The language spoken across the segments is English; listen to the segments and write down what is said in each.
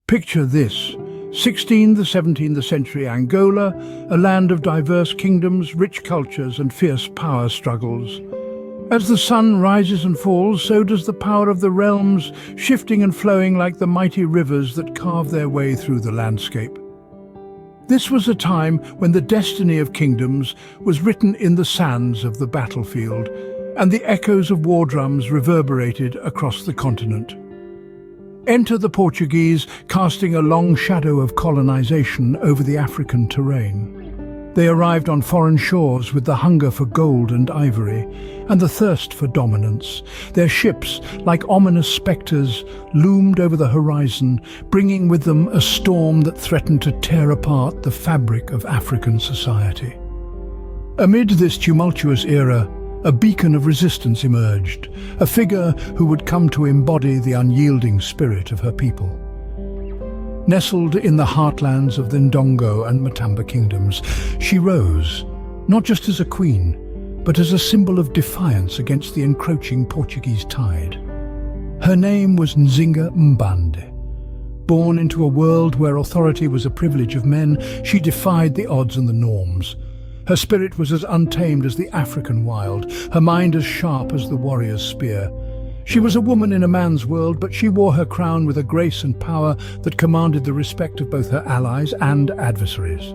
Picture this: 16th to 17th century Angola, a land of diverse kingdoms, rich cultures and fierce power struggles. As the sun rises and falls, so does the power of the realms, shifting and flowing like the mighty rivers that carve their way through the landscape. This was a time when the destiny of kingdoms was written in the sands of the battlefield, and the echoes of war drums reverberated across the continent. Enter the Portuguese, casting a long shadow of colonization over the African terrain. They arrived on foreign shores with the hunger for gold and ivory, and the thirst for dominance. Their ships, like ominous spectres, loomed over the horizon, bringing with them a storm that threatened to tear apart the fabric of African society. Amid this tumultuous era, a beacon of resistance emerged, a figure who would come to embody the unyielding spirit of her people. Nestled in the heartlands of the Ndongo and Matamba kingdoms, she rose, not just as a queen, but as a symbol of defiance against the encroaching Portuguese tide. Her name was Nzinga Mbande. Born into a world where authority was a privilege of men, she defied the odds and the norms. Her spirit was as untamed as the African wild, her mind as sharp as the warrior's spear. She was a woman in a man's world, but she wore her crown with a grace and power that commanded the respect of both her allies and adversaries.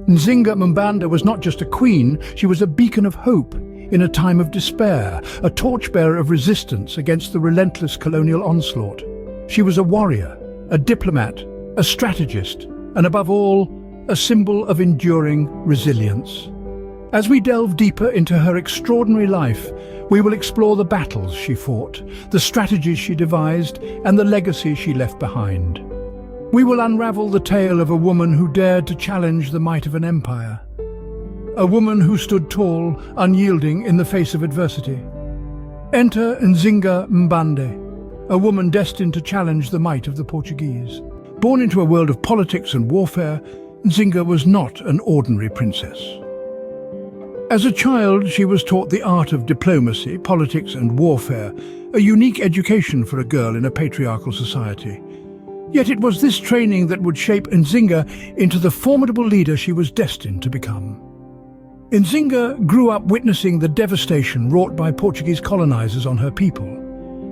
Nzinga Mbande was not just a queen, she was a beacon of hope in a time of despair, a torchbearer of resistance against the relentless colonial onslaught. She was a warrior, a diplomat, a strategist, and above all, a symbol of enduring resilience. As we delve deeper into her extraordinary life, we will explore the battles she fought, the strategies she devised, and the legacy she left behind. We will unravel the tale of a woman who dared to challenge the might of an empire. A woman who stood tall, unyielding in the face of adversity. Enter Nzinga Mbande, a woman destined to challenge the might of the Portuguese. Born into a world of politics and warfare, Nzinga was not an ordinary princess. As a child, she was taught the art of diplomacy, politics and warfare, a unique education for a girl in a patriarchal society. Yet it was this training that would shape Nzinga into the formidable leader she was destined to become. Nzinga grew up witnessing the devastation wrought by Portuguese colonizers on her people.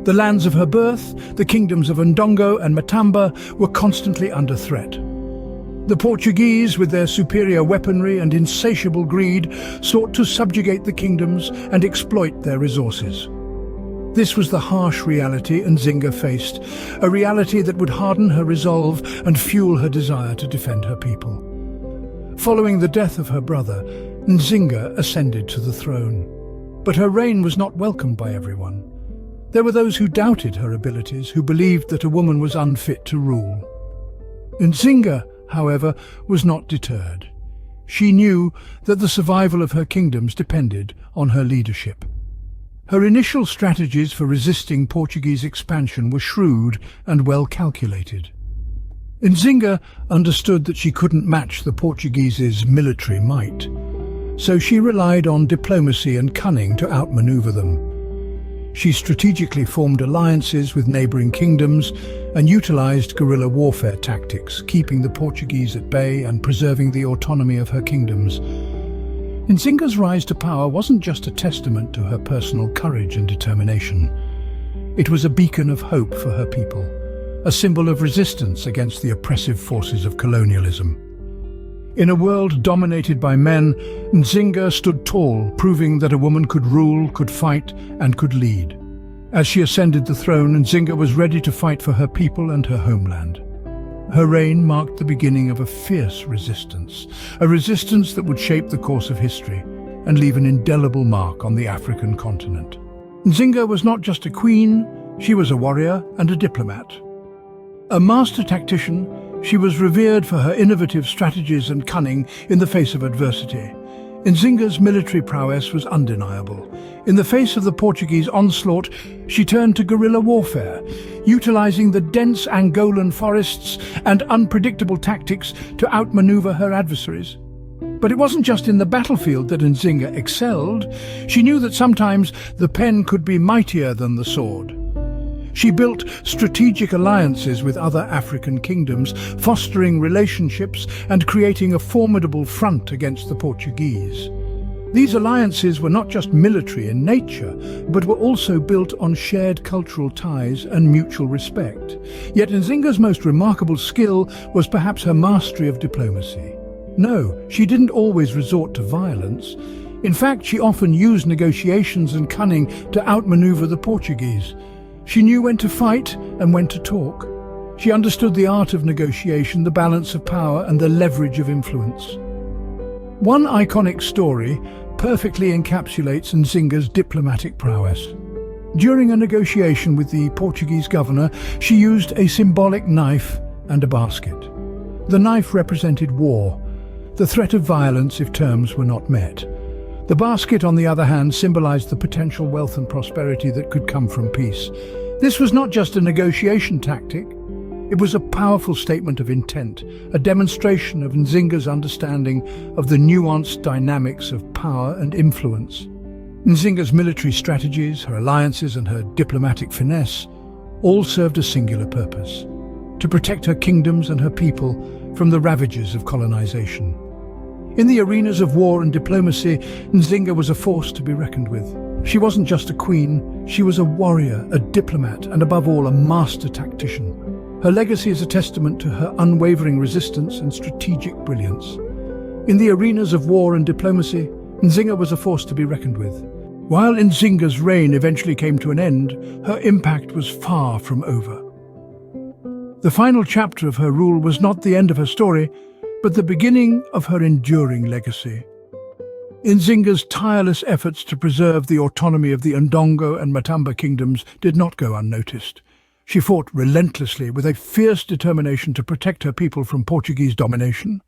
The lands of her birth, the kingdoms of Ndongo and Matamba, were constantly under threat. The Portuguese, with their superior weaponry and insatiable greed, sought to subjugate the kingdoms and exploit their resources. This was the harsh reality Nzinga faced, a reality that would harden her resolve and fuel her desire to defend her people. Following the death of her brother, Nzinga ascended to the throne. But her reign was not welcomed by everyone. There were those who doubted her abilities, who believed that a woman was unfit to rule. Nzinga, however, was not deterred. She knew that the survival of her kingdoms depended on her leadership. Her initial strategies for resisting Portuguese expansion were shrewd and well calculated. Nzinga understood that she couldn't match the Portuguese's military might, so she relied on diplomacy and cunning to outmaneuver them. She strategically formed alliances with neighboring kingdoms and utilized guerrilla warfare tactics, keeping the Portuguese at bay and preserving the autonomy of her kingdoms. Nzinga's rise to power wasn't just a testament to her personal courage and determination. It was a beacon of hope for her people, a symbol of resistance against the oppressive forces of colonialism. In a world dominated by men, Nzinga stood tall, proving that a woman could rule, could fight, and could lead. As she ascended the throne, Nzinga was ready to fight for her people and her homeland. Her reign marked the beginning of a fierce resistance, a resistance that would shape the course of history and leave an indelible mark on the African continent. Nzinga was not just a queen, she was a warrior and a diplomat. A master tactician, she was revered for her innovative strategies and cunning in the face of adversity. Nzinga's military prowess was undeniable. In the face of the Portuguese onslaught, she turned to guerrilla warfare, utilizing the dense Angolan forests and unpredictable tactics to outmaneuver her adversaries. But it wasn't just in the battlefield that Nzinga excelled. She knew that sometimes the pen could be mightier than the sword. She built strategic alliances with other African kingdoms, fostering relationships and creating a formidable front against the Portuguese. These alliances were not just military in nature, but were also built on shared cultural ties and mutual respect. Yet Nzinga's most remarkable skill was perhaps her mastery of diplomacy. No, she didn't always resort to violence. In fact, she often used negotiations and cunning to outmaneuver the Portuguese. She knew when to fight and when to talk. She understood the art of negotiation, the balance of power, and the leverage of influence. One iconic story perfectly encapsulates Nzinga's diplomatic prowess. During a negotiation with the Portuguese governor, she used a symbolic knife and a basket. The knife represented war, the threat of violence if terms were not met. The basket, on the other hand, symbolized the potential wealth and prosperity that could come from peace. This was not just a negotiation tactic. It was a powerful statement of intent, a demonstration of Nzinga's understanding of the nuanced dynamics of power and influence. Nzinga's military strategies, her alliances, and her diplomatic finesse all served a singular purpose: to protect her kingdoms and her people from the ravages of colonization. In the arenas of war and diplomacy, Nzinga was a force to be reckoned with. She wasn't just a queen, she was a warrior, a diplomat, and above all, a master tactician. Her legacy is a testament to her unwavering resistance and strategic brilliance. In the arenas of war and diplomacy, Nzinga was a force to be reckoned with. While Nzinga's reign eventually came to an end, her impact was far from over. The final chapter of her rule was not the end of her story, but the beginning of her enduring legacy. Nzinga's tireless efforts to preserve the autonomy of the Ndongo and Matamba kingdoms did not go unnoticed. She fought relentlessly with a fierce determination to protect her people from Portuguese domination.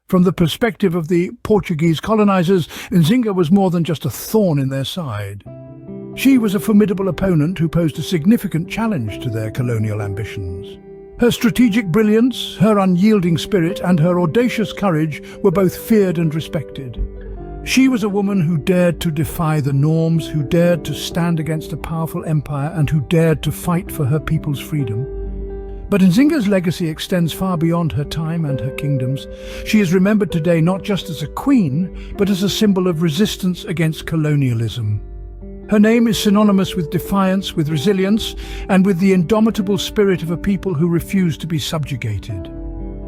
From the perspective of the Portuguese colonizers, Nzinga was more than just a thorn in their side. She was a formidable opponent who posed a significant challenge to their colonial ambitions. Her strategic brilliance, her unyielding spirit, and her audacious courage were both feared and respected. She was a woman who dared to defy the norms, who dared to stand against a powerful empire, and who dared to fight for her people's freedom. But Nzinga's legacy extends far beyond her time and her kingdoms. She is remembered today not just as a queen, but as a symbol of resistance against colonialism. Her name is synonymous with defiance, with resilience, and with the indomitable spirit of a people who refuse to be subjugated.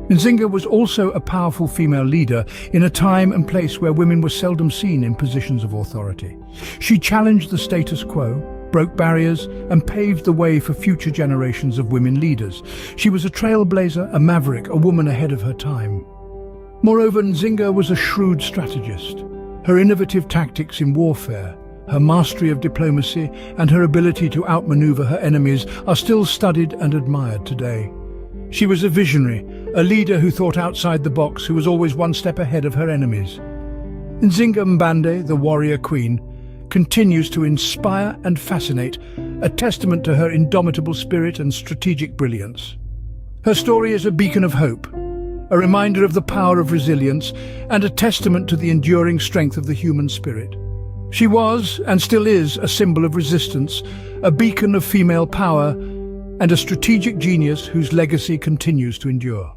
Nzinga was also a powerful female leader in a time and place where women were seldom seen in positions of authority. She challenged the status quo, broke barriers, and paved the way for future generations of women leaders. She was a trailblazer, a maverick, a woman ahead of her time. Moreover, Nzinga was a shrewd strategist. Her innovative tactics in warfare, her mastery of diplomacy, and her ability to outmaneuver her enemies are still studied and admired today. She was a visionary, a leader who thought outside the box, who was always one step ahead of her enemies. Nzinga Mbande, the warrior queen, continues to inspire and fascinate, a testament to her indomitable spirit and strategic brilliance. Her story is a beacon of hope, a reminder of the power of resilience, and a testament to the enduring strength of the human spirit. She was, and still is, a symbol of resistance, a beacon of female power, and a strategic genius whose legacy continues to endure.